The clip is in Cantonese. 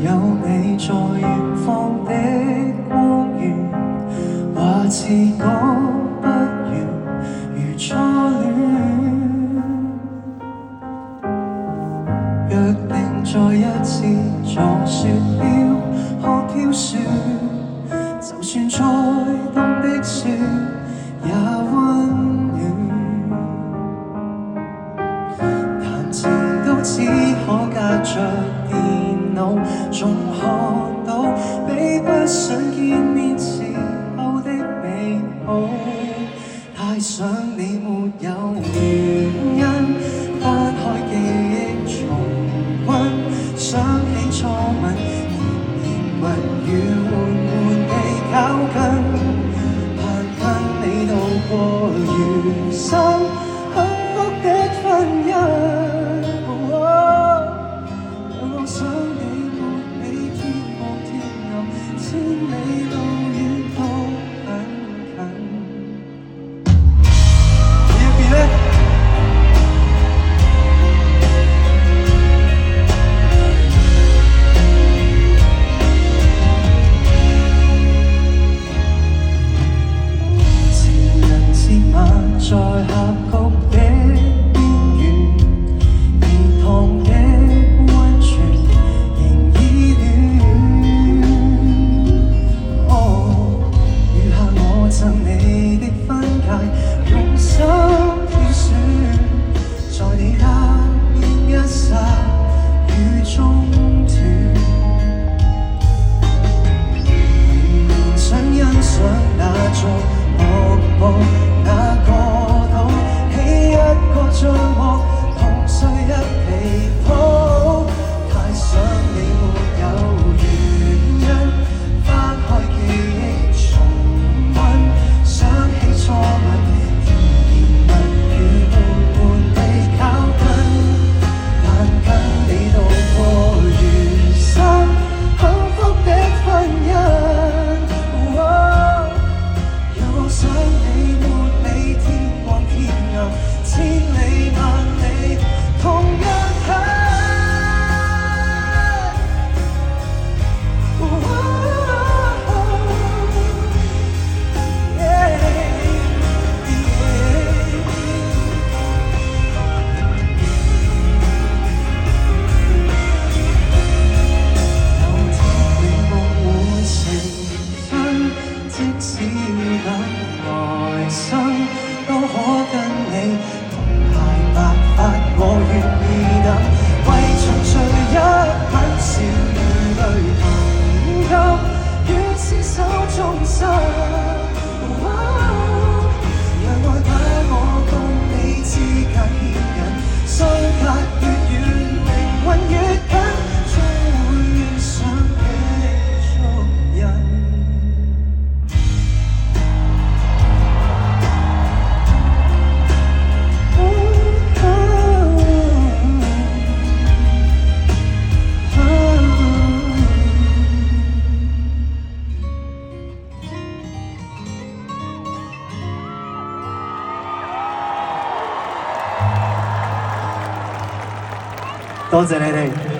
有你在遠方的光源，話自講不完，如初戀。約定再一次坐雪橇看飄雪，就算再凍的雪也溫暖。談情都只可隔着電腦，總看到比不想見面時候的美好。太想你沒有原因，翻開記憶重溫，想起初吻，甜言蜜語緩緩地靠近，盼跟你度過餘生幸福的婚姻。讓我想你沒你天光天暗，千里路遠都很近。呢一邊呢？情人節晚在峽谷的邊緣，熱燙的溫泉仍依戀。餘下我贈你的婚戒，用心挑選，在你那邊一剎雨中斷。仍然想欣賞那座瀑布，那個島起一個帳幕，同睡一被鋪。太想你沒有原因，翻開記憶重溫，想起初吻，甜言蜜語緩緩地靠近，盼跟你度過餘生幸福的婚姻。讓我想你沒你天光天暗，千里萬里同樣近。有天你夢會成真，即使要等來生，都可跟你同排白髮，我願意等，為重聚一吻，笑與淚同急，願廝守終生。讓愛把我共你之間牽引，相隔越遠，靈魂越近，終會遇上的足印。多謝你哋。